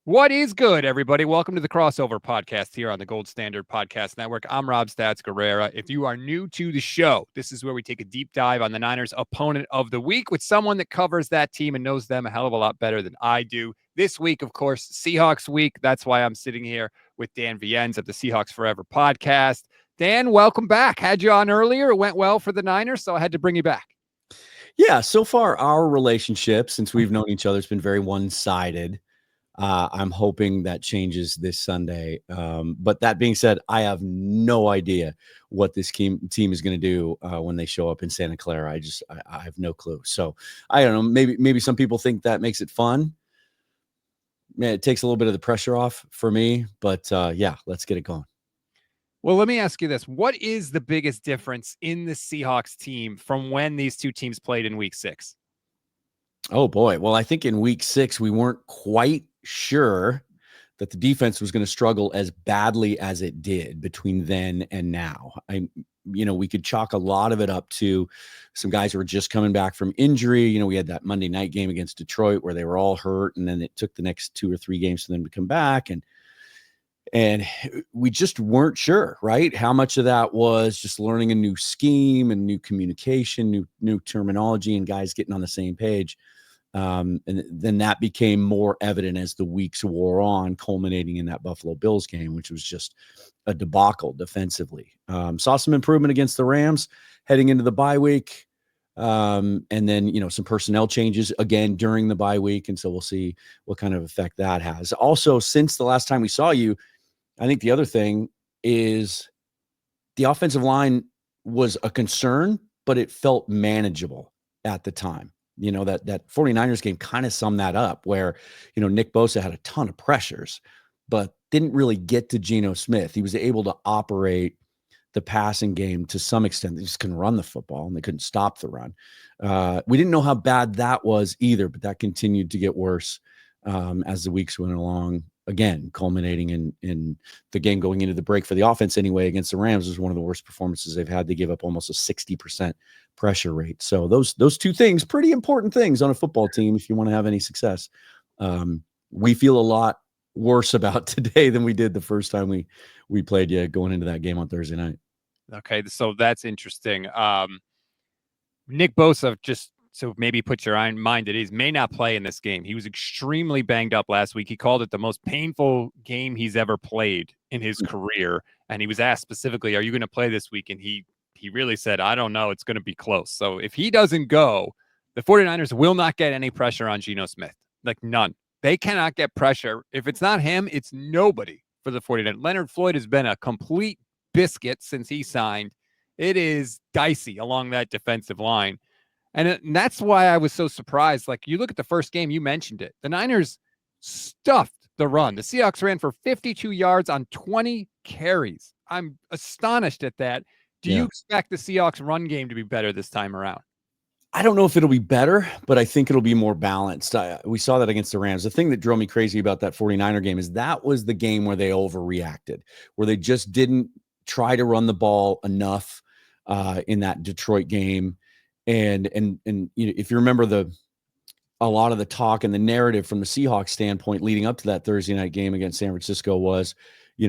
What is good, everybody? Welcome to the Crossover Podcast here on the Gold Standard Podcast Network. I'm Rob Stats Guerrera. If you are new to the show, this is where we take a deep dive on the Niners' opponent of the week with someone that covers that team and knows them a hell of a lot better than I do. This week, of course, Seahawks week. That's why I'm sitting here with Dan Viennes of the Seahawks Forever podcast. Dan, welcome back. Had you on earlier. It went well for the Niners, so I had to bring you back. Yeah, so far our relationship, since we've known each other, has been very one-sided. I'm hoping that changes this Sunday. But that being said, I have no idea what this team is going to do when they show up in Santa Clara. I have no clue. So I don't know. Maybe some people think that makes it fun. Man, it takes a little bit of the pressure off for me. But yeah, let's get it going. Well, let me ask you this. What is the biggest difference in the Seahawks team from when these two teams played in week 6? Oh, boy. Well, I think in week 6, we weren't quite sure that the defense was going to struggle as badly as it did between then and now. We could chalk a lot of it up to some guys who were just coming back from injury. We had that Monday night game against Detroit where they were all hurt, and then it took the next 2 or 3 games for them to come back. And we just weren't sure, right? How much of that was just learning a new scheme and new communication, new terminology, and guys getting on the same page. And then that became more evident as the weeks wore on, culminating in that Buffalo Bills game, which was just a debacle defensively. Saw some improvement against the Rams heading into the bye week. And then, some personnel changes again during the bye week. And so we'll see what kind of effect that has. Also, since the last time we saw you, I think the other thing is the offensive line was a concern, but it felt manageable at the time. That 49ers game kind of summed that up where, Nick Bosa had a ton of pressures, but didn't really get to Geno Smith. He was able to operate the passing game to some extent. They just couldn't run the football and they couldn't stop the run. We didn't know how bad that was either, but that continued to get worse as the weeks went along. Again, culminating in the game going into the break for the offense anyway against the Rams was one of the worst performances they've had. They gave up almost a 60% pressure rate. So those two things, pretty important things on a football team if you want to have any success. We feel a lot worse about today than we did the first time we played you going into that game on Thursday night. Okay, so that's interesting. Nick Bosa, just so maybe put your mind at ease, may not play in this game. He was extremely banged up last week. He called it the most painful game he's ever played in his career. And he was asked specifically, are you going to play this week? And he really said, I don't know. It's going to be close. So if he doesn't go, the 49ers will not get any pressure on Geno Smith. Like none. They cannot get pressure. If it's not him, it's nobody for the 49ers. Leonard Floyd has been a complete biscuit since he signed. It is dicey along that defensive line. And that's why I was so surprised. Like, you look at the first game, you mentioned it. The Niners stuffed the run. The Seahawks ran for 52 yards on 20 carries. I'm astonished at that. Do you expect the Seahawks run game to be better this time around? I don't know if it'll be better, but I think it'll be more balanced. We saw that against the Rams. The thing that drove me crazy about that 49er game is that was the game where they overreacted, where they just didn't try to run the ball enough in that Detroit game. And if you remember a lot of the talk and the narrative from the Seahawks standpoint leading up to that Thursday night game against San Francisco was,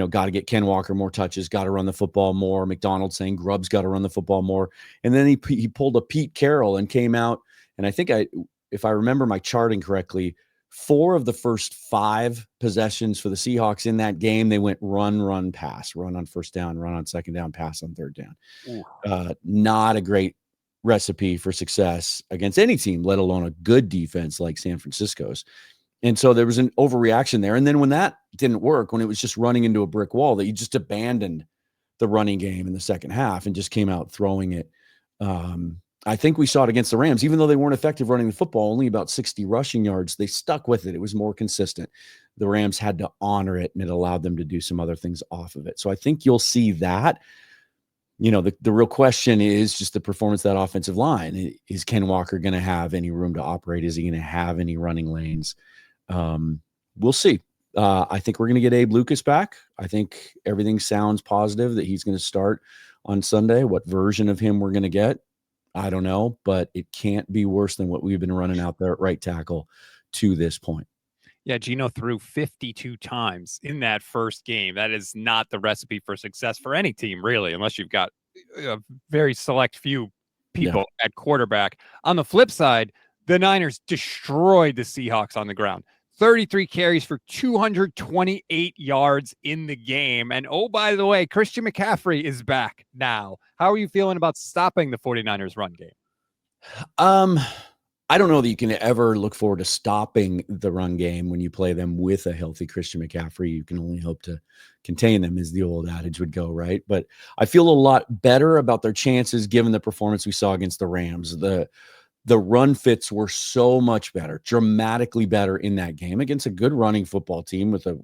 got to get Ken Walker more touches, got to run the football more. Macdonald saying Grubb's got to run the football more. And then he pulled a Pete Carroll and came out. And I think if I remember my charting correctly, 4 of the first 5 possessions for the Seahawks in that game, they went run, pass, run on first down, run on second down, pass on third down. Not a great recipe for success against any team, let alone a good defense like San Francisco's. And so there was an overreaction there. And then when that didn't work, when it was just running into a brick wall, that you just abandoned the running game in the second half and just came out throwing it. I think we saw it against the Rams, even though they weren't effective running the football, only about 60 rushing yards. They stuck with it. It was more consistent. The Rams had to honor it, and it allowed them to do some other things off of it. So I think you'll see that. The real question is just the performance of that offensive line. Is Ken Walker going to have any room to operate? Is he going to have any running lanes? We'll see. I think we're going to get Abe Lucas back. I think everything sounds positive that he's going to start on Sunday. What version of him we're going to get, I don't know, but it can't be worse than what we've been running out there at right tackle to this point. Yeah, Geno threw 52 times in that first game. That is not the recipe for success for any team, really, unless you've got a very select few Yeah. people at quarterback. On the flip side, the Niners destroyed the Seahawks on the ground. 33 carries for 228 yards in the game. And oh, by the way, Christian McCaffrey is back now. How are you feeling about stopping the 49ers run game? I don't know that you can ever look forward to stopping the run game when you play them with a healthy Christian McCaffrey. You can only hope to contain them, as the old adage would go, right? But I feel a lot better about their chances given the performance we saw against the Rams. The run fits were so much better, dramatically better in that game against a good running football team with a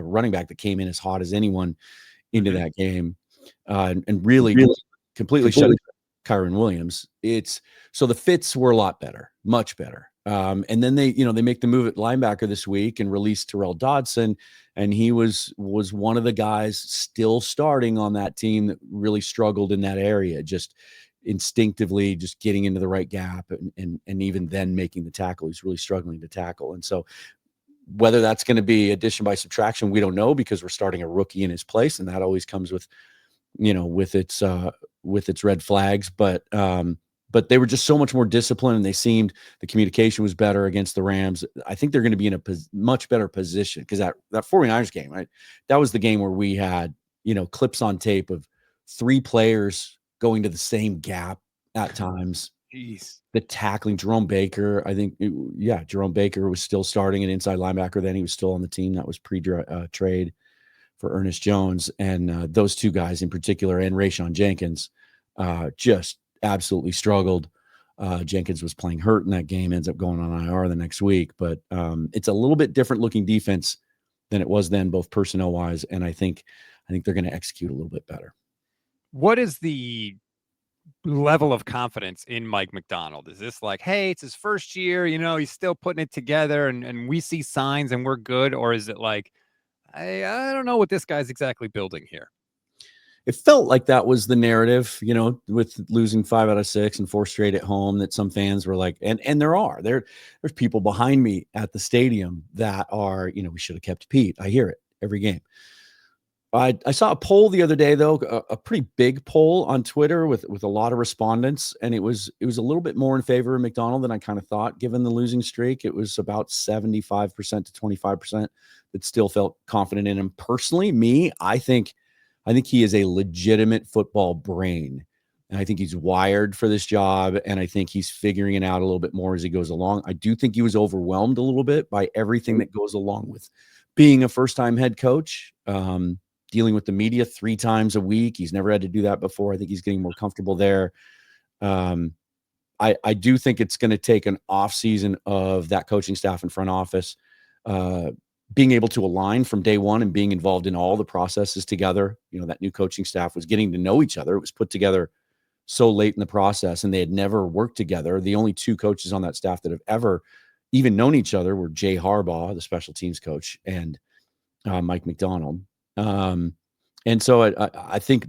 running back that came in as hot as anyone into that game, and really completely shut Kyron Williams. So the fits were a lot better, much better. And then they make the move at linebacker this week and release Terrell Dodson, and he was one of the guys still starting on that team that really struggled in that area, just instinctively just getting into the right gap and even then making the tackle. He's really struggling to tackle. And so whether that's going to be addition by subtraction, we don't know, because we're starting a rookie in his place, and that always comes with its red flags. But they were just so much more disciplined, and the communication was better against the Rams. I think they're going to be in a much better position, because that 49ers game, right? That was the game where we had, clips on tape of 3 players going to the same gap at times. Jeez. The tackling, Jerome Baker, Jerome Baker was still starting an inside linebacker then. He was still on the team. That was pre-trade for Ernest Jones. And those 2 guys in particular, and Rayshon Jenkins, just absolutely struggled. Jenkins was playing hurt in that game, ends up going on IR the next week. But it's a little bit different looking defense than it was then, both personnel-wise, and I think they're going to execute a little bit better. What is the level of confidence in Mike Macdonald? Is this like, hey, it's his first year, he's still putting it together and we see signs and we're good? Or is it like, I don't know what this guy's exactly building here? It felt like that was the narrative, with losing 5 out of 6 and 4 straight at home, that some fans were like, and there's people behind me at the stadium that are, we should have kept Pete. I hear it every game. I saw a poll the other day, though, a pretty big poll on Twitter with a lot of respondents, and it was a little bit more in favor of Macdonald than I kind of thought, given the losing streak. It was about 75% to 25% that still felt confident in him. Personally, I think he is a legitimate football brain, and I think he's wired for this job, and I think he's figuring it out a little bit more as he goes along. I do think he was overwhelmed a little bit by everything that goes along with being a first-time head coach. Dealing with the media 3 times a week. He's never had to do that before. I think he's getting more comfortable there. I do think it's going to take an off season of that coaching staff and front office being able to align from day one and being involved in all the processes together. That new coaching staff was getting to know each other. It was put together so late in the process, and they had never worked together. The only 2 coaches on that staff that have ever even known each other were Jay Harbaugh, the special teams coach, and Mike Macdonald. And so I think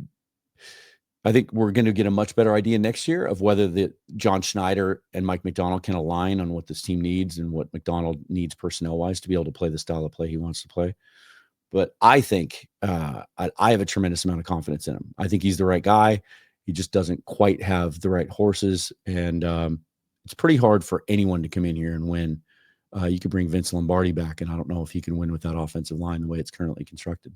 we're going to get a much better idea next year of whether John Schneider and Mike Macdonald can align on what this team needs and what Macdonald needs personnel wise to be able to play the style of play he wants to play. But I think I have a tremendous amount of confidence in him. I think he's the right guy. He just doesn't quite have the right horses. And it's pretty hard for anyone to come in here and win. You could bring Vince Lombardi back, and I don't know if he can win with that offensive line the way it's currently constructed.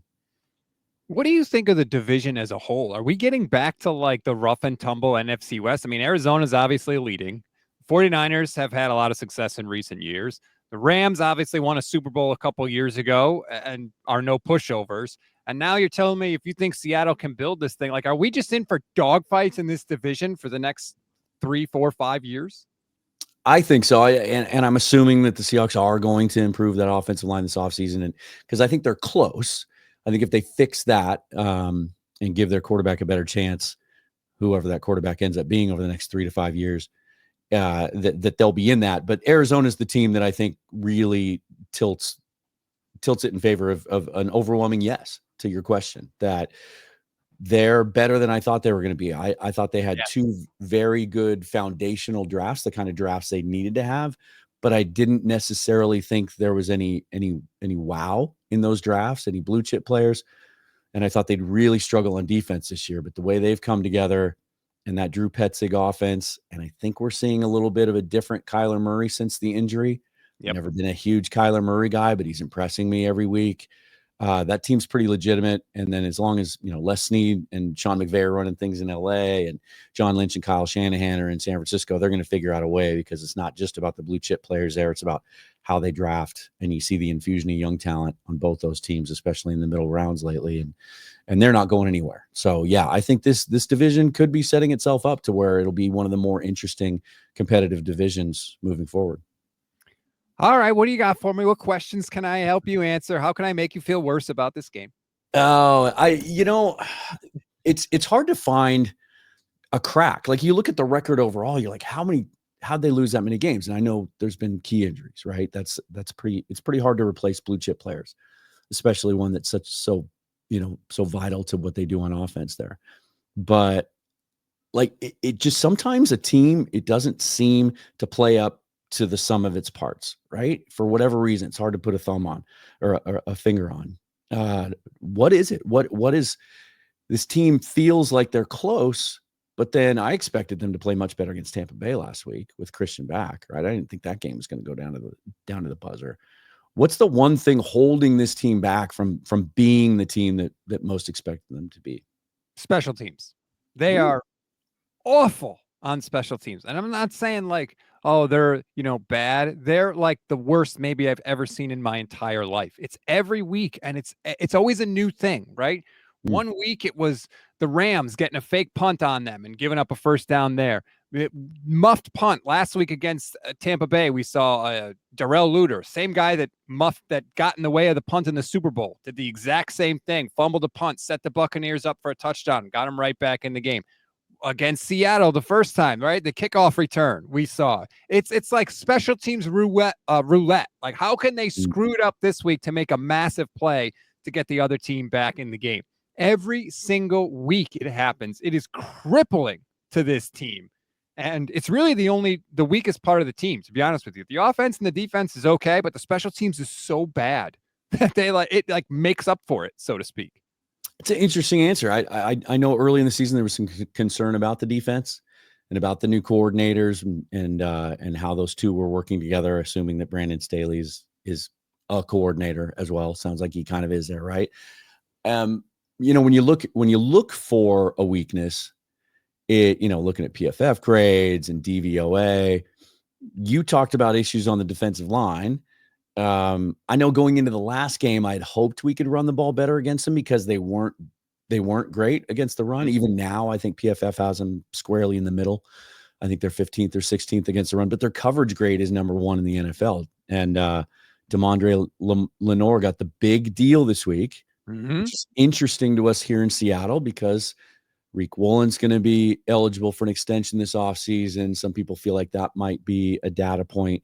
What do you think of the division as a whole? Are we getting back to like the rough and tumble NFC West? I mean, Arizona's obviously leading. 49ers have had a lot of success in recent years. The Rams obviously won a Super Bowl a couple years ago and are no pushovers. And now you're telling me if you think Seattle can build this thing, like, are we just in for dogfights in this division for the next 3, 4, 5 years? I think so. And I'm assuming that the Seahawks are going to improve that offensive line this offseason, and because I think they're close. I think if they fix that and give their quarterback a better chance, whoever that quarterback ends up being over the next 3 to 5 years, that they'll be in that. But Arizona is the team that I think really tilts it in favor of an overwhelming yes to your question, that they're better than I thought they were going to be. I thought they had 2 very good foundational drafts, the kind of drafts they needed to have, but I didn't necessarily think there was any wow in those drafts, any blue chip players. And I thought they'd really struggle on defense this year. But the way they've come together and that Drew Petzig offense, and I think we're seeing a little bit of a different Kyler Murray since the injury. Yep. Never been a huge Kyler Murray guy, but he's impressing me every week. That team's pretty legitimate. And then as long as, Les Snead and Sean McVay are running things in LA and John Lynch and Kyle Shanahan are in San Francisco, they're going to figure out a way, because it's not just about the blue chip players there. It's about how they draft. And you see the infusion of young talent on both those teams, especially in the middle rounds lately. And they're not going anywhere. So yeah, I think this division could be setting itself up to where it'll be one of the more interesting competitive divisions moving forward. All right. What do you got for me? What questions can I help you answer? How can I make you feel worse about this game? Oh, it's hard to find a crack. Like, you look at the record overall, you're like, how'd they lose that many games? And I know there's been key injuries, right? It's pretty hard to replace blue chip players, especially one that's so vital to what they do on offense there. But like, it just, sometimes a team, it doesn't seem to play up to the sum of its parts, right? For whatever reason, it's hard to put a thumb on or a finger on. What is it? What is this team? Feels like they're close, but then I expected them to play much better against Tampa Bay last week with Christian back, right? I didn't think that game was going to go down to the buzzer. What's the one thing holding this team back from being the team that most expected them to be? Special teams. They are awful on special teams. And I'm not saying like, oh, they're, bad. They're like the worst maybe I've ever seen in my entire life. It's every week, and it's always a new thing, right? One week it was the Rams getting a fake punt on them and giving up a first down there. Muffed punt last week against Tampa Bay. We saw Darrell Luter, same guy that got in the way of the punt in the Super Bowl, did the exact same thing, fumbled a punt, set the Buccaneers up for a touchdown, got them right back in the game. Against Seattle the first time, right? The kickoff return we saw. It's like special teams roulette. Like, how can they screw it up this week to make a massive play to get the other team back in the game? Every single week it happens. It is crippling to this team. And it's really the weakest part of the team, to be honest with you. The offense and the defense is okay, but the special teams is so bad that it makes up for it, so to speak. It's an interesting answer. I know early in the season there was some concern about the defense and about the new coordinators and how those two were working together, assuming that Brandon Staley is a coordinator as well. Sounds like he kind of is there, right? When you look for a weakness, looking at PFF grades and DVOA, you talked about issues on the defensive line. I know going into the last game, I'd hoped we could run the ball better against them because they weren't great against the run. Even now, I think PFF has them squarely in the middle. I think they're 15th or 16th against the run, but their coverage grade is number 1 in the NFL. And Demondre Lenore got the big deal this week, which is interesting to us here in Seattle because Reek Woolen's going to be eligible for an extension this offseason. Some people feel like that might be a data point.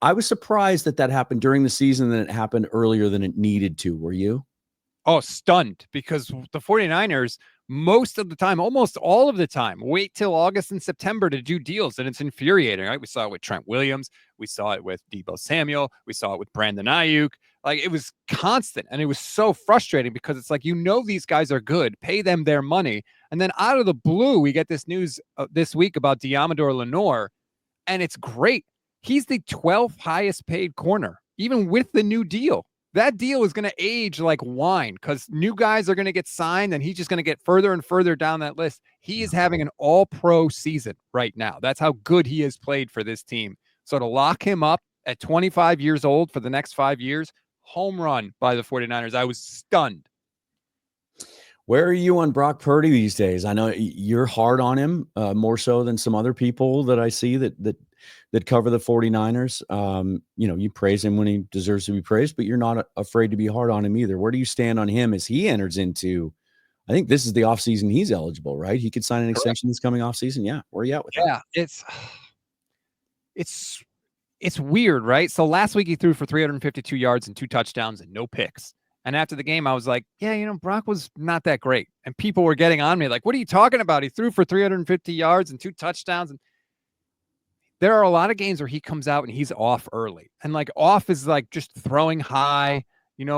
I was surprised that happened during the season than it happened earlier than it needed to. Were you? Oh, stunned, because the 49ers, most of the time, almost all of the time, wait till August and September to do deals. And it's infuriating, right? We saw it with Trent Williams. We saw it with Deebo Samuel. We saw it with Brandon Ayuk. Like, it was constant. And it was so frustrating because it's like, these guys are good. Pay them their money. And then out of the blue, we get this news this week about Deommodore Lenore. And it's great. He's the 12th highest paid corner, even with the new deal. That deal is going to age like wine because new guys are going to get signed and he's just going to get further and further down that list. He is having an all-pro season right now. That's how good he has played for this team. So to lock him up at 25 years old for the next 5 years, home run by the 49ers. I was stunned. Where are you on Brock Purdy these days? I know you're hard on him more so than some other people that I see that cover the 49ers. You praise him when he deserves to be praised, but you're not afraid to be hard on him either. Where do you stand on him as he enters into, I think this is the offseason he's eligible, right? He could sign an extension this coming offseason. Yeah. Where are you at with that? Yeah, it's weird, right? So last week he threw for 352 yards and 2 touchdowns and no picks. And after the game, I was like, yeah, Brock was not that great. And people were getting on me like, what are you talking about? He threw for 350 yards and 2 touchdowns. And there are a lot of games where he comes out and he's off early. And like off is like just throwing high,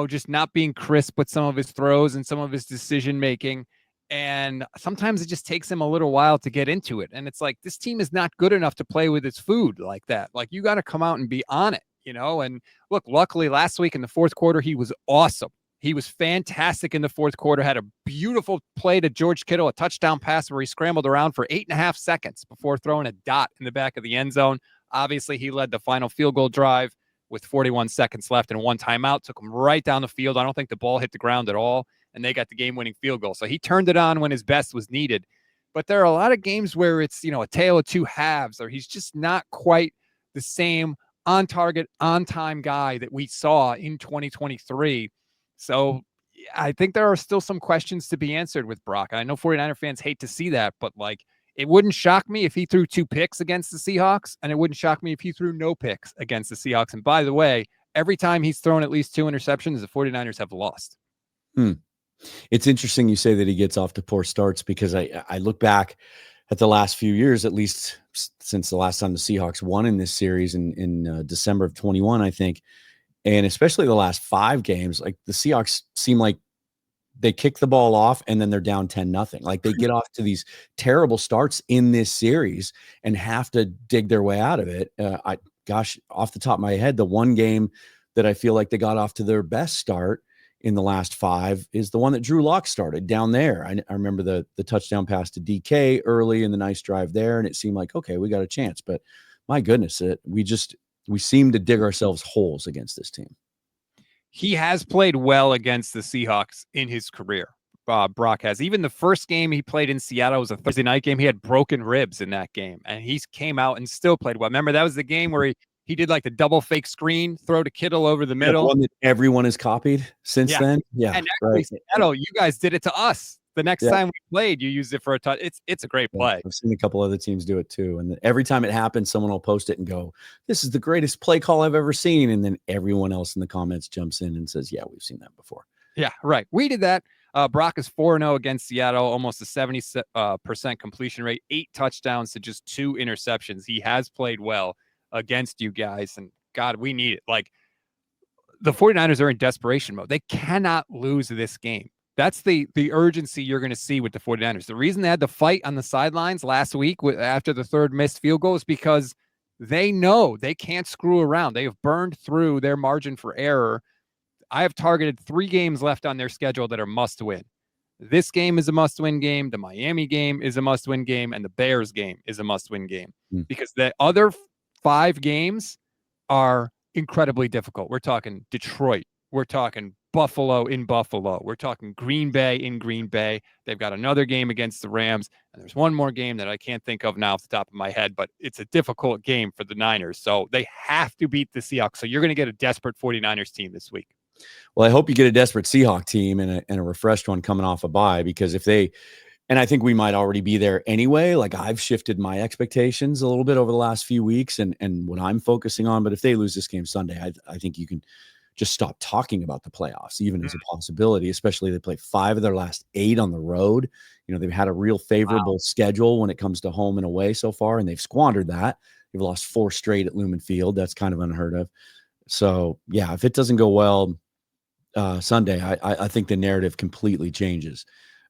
just not being crisp with some of his throws and some of his decision making. And sometimes it just takes him a little while to get into it. And it's like, this team is not good enough to play with its food like that. Like, you got to come out and be on it, And look, luckily last week in the fourth quarter, he was awesome. He was fantastic in the fourth quarter, had a beautiful play to George Kittle, a touchdown pass where he scrambled around for 8.5 seconds before throwing a dot in the back of the end zone. Obviously, he led the final field goal drive with 41 seconds left and one timeout, took him right down the field. I don't think the ball hit the ground at all, and they got the game-winning field goal. So he turned it on when his best was needed. But there are a lot of games where it's, a tale of two halves, or he's just not quite the same on-target, on-time guy that we saw in 2023. So I think there are still some questions to be answered with Brock. I know 49er fans hate to see that, but like, it wouldn't shock me if he threw 2 picks against the Seahawks, and it wouldn't shock me if he threw no picks against the Seahawks. And by the way, every time he's thrown at least 2 interceptions, the 49ers have lost. It's interesting you say that he gets off to poor starts, because I look back at the last few years, at least since the last time the Seahawks won in this series in December of 21, I think. And especially the last 5 games, like the Seahawks seem like they kick the ball off and then they're down 10-0. Like they get off to these terrible starts in this series and have to dig their way out of it. Off the top of my head, the one game that I feel like they got off to their best start in the last 5 is the one that Drew Lock started down there. I remember the touchdown pass to DK early and the nice drive there. And it seemed like, okay, we got a chance, but my goodness, we seem to dig ourselves holes against this team. He has played well against the Seahawks in his career. Brock has. Even the first game he played in Seattle was a Thursday night game. He had broken ribs in that game, and he came out and still played well. Remember, that was the game where he did like the double fake screen, throw to Kittle over the middle. The one that everyone has copied since then. Yeah. And actually, Seattle, you guys did it to us. The next time we played, you used it for a touch. It's a great play. I've seen a couple other teams do it too. And every time it happens, someone will post it and go, "This is the greatest play call I've ever seen." And then everyone else in the comments jumps in and says, "Yeah, we've seen that before." Yeah, right. We did that. Brock is 4-0 against Seattle, almost a 70% completion rate, 8 touchdowns to just 2 interceptions. He has played well against you guys. And God, we need it. Like, the 49ers are in desperation mode. They cannot lose this game. That's the urgency you're going to see with the 49ers. The reason they had the fight on the sidelines last week after the third missed field goal is because they know they can't screw around. They have burned through their margin for error. I have targeted 3 games left on their schedule that are must win. This game is a must win game. The Miami game is a must win game. And the Bears game is a must win game because the other 5 games are incredibly difficult. We're talking Detroit. We're talking Buffalo in Buffalo. We're talking Green Bay in Green Bay. They've got another game against the Rams. And there's one more game that I can't think of now off the top of my head, but it's a difficult game for the Niners. So they have to beat the Seahawks. So you're going to get a desperate 49ers team this week. Well, I hope you get a desperate Seahawk team and a refreshed one coming off a bye, because and I think we might already be there anyway. Like, I've shifted my expectations a little bit over the last few weeks and what I'm focusing on. But if they lose this game Sunday, I think you can just stop talking about the playoffs, even as a possibility, especially they play 5 of their last 8 on the road. They've had a real favorable schedule when it comes to home and away so far, and they've squandered that. They've lost 4 straight at Lumen Field. That's kind of unheard of. So, yeah, if it doesn't go well Sunday, I think the narrative completely changes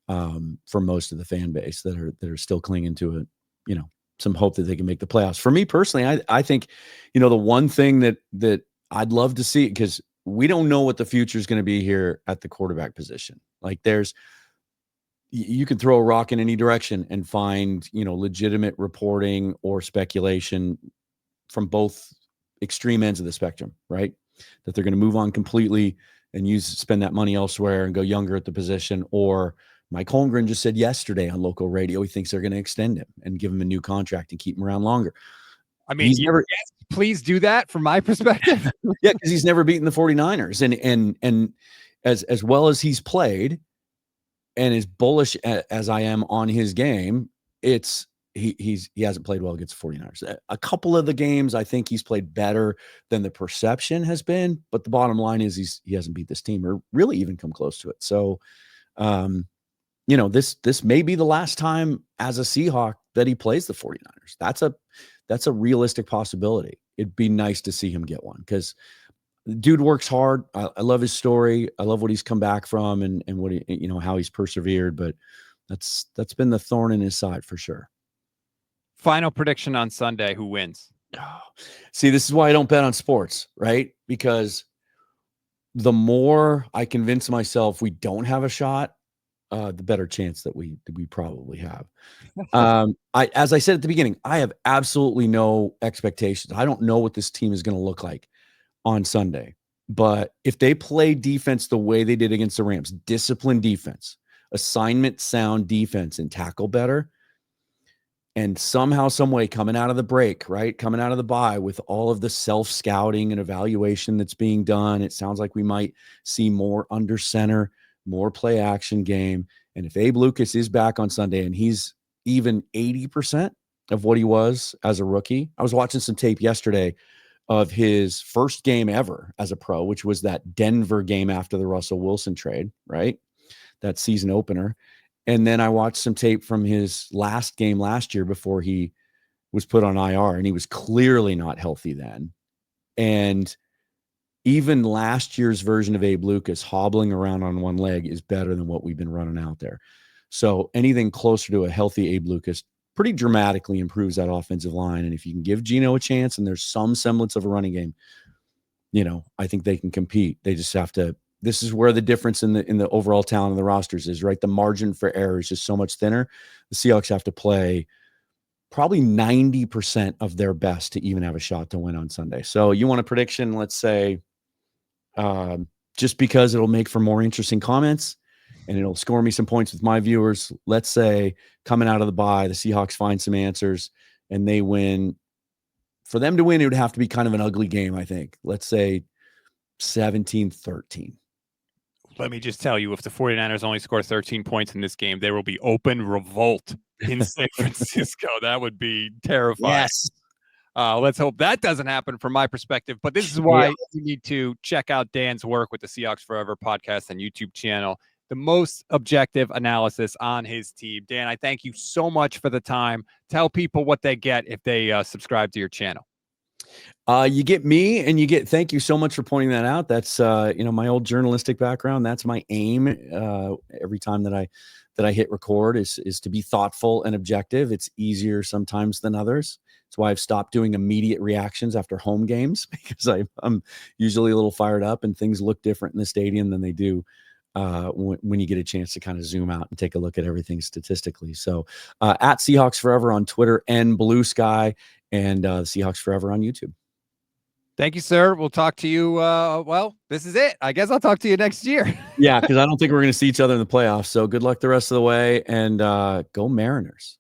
for most of the fan base that are still clinging to it, some hope that they can make the playoffs. For me personally, I think, the one thing that I'd love to see, because we don't know what the future is going to be here at the quarterback position. Like, you can throw a rock in any direction and find, legitimate reporting or speculation from both extreme ends of the spectrum, right? That they're going to move on completely and spend that money elsewhere and go younger at the position. Or Mike Holmgren just said yesterday on local radio, he thinks they're going to extend him and give him a new contract and keep him around longer. I mean, yes, please do that from my perspective. Yeah, because he's never beaten the 49ers. And as well as he's played and as bullish as I am on his game, he hasn't played well against the 49ers. A couple of the games, I think he's played better than the perception has been. But the bottom line is he hasn't beat this team or really even come close to it. So, this may be the last time as a Seahawk that he plays the 49ers. that's a realistic possibility. It'd be nice to see him get one because the dude works hard. I love his story. I love what he's come back from and what he, how he's persevered, but that's been the thorn in his side for sure. Final prediction on Sunday, who wins? See, this is why I don't bet on sports, right? Because the more I convince myself we don't have a shot, the better chance that we probably have. As I said at the beginning, I have absolutely no expectations. I don't know what this team is going to look like on Sunday, but if they play defense the way they did against the Rams, disciplined defense, assignment sound defense, and tackle better, and somehow, some way, coming out of the break, right, coming out of the bye with all of the self-scouting and evaluation that's being done, it sounds like we might see more under center, more play action game. And if Abe Lucas is back on Sunday and he's even 80% of what he was as a rookie, I was watching some tape yesterday of his first game ever as a pro, which was that Denver game after the Russell Wilson trade, right? That season opener. And then I watched some tape from his last game last year before he was put on IR, and he was clearly not healthy then. And even last year's version of Abe Lucas hobbling around on one leg is better than what we've been running out there. So anything closer to a healthy Abe Lucas pretty dramatically improves that offensive line. And if you can give Geno a chance and there's some semblance of a running game, I think they can compete. They just have to. This is where the difference in the overall talent of the rosters is, right? The margin for error is just so much thinner. The Seahawks have to play probably 90% of their best to even have a shot to win on Sunday. So you want a prediction, let's say, just because it'll make for more interesting comments and it'll score me some points with my viewers. Let's say coming out of the bye, the Seahawks find some answers and they win. For them to win, it would have to be kind of an ugly game, I think. Let's say 17-13. Let me just tell you, if the 49ers only score 13 points in this game, there will be open revolt in San Francisco. That would be terrifying. Yes. Let's hope that doesn't happen from my perspective. But this is why you need to check out Dan's work with the Seahawks Forever podcast and YouTube channel. The most objective analysis on his team. Dan, I thank you so much for the time. Tell people what they get if they subscribe to your channel. You get me, and thank you so much for pointing that out. That's, my old journalistic background. That's my aim. Every time that I hit record is to be thoughtful and objective. It's easier sometimes than others. That's why I've stopped doing immediate reactions after home games, because I'm usually a little fired up and things look different in the stadium than they do when you get a chance to kind of zoom out and take a look at everything statistically. So at Seahawks Forever on Twitter and Blue Sky, and Seahawks Forever on YouTube. Thank you, sir. We'll talk to you. This is it. I guess I'll talk to you next year. Yeah, because I don't think we're going to see each other in the playoffs. So good luck the rest of the way, and go Mariners.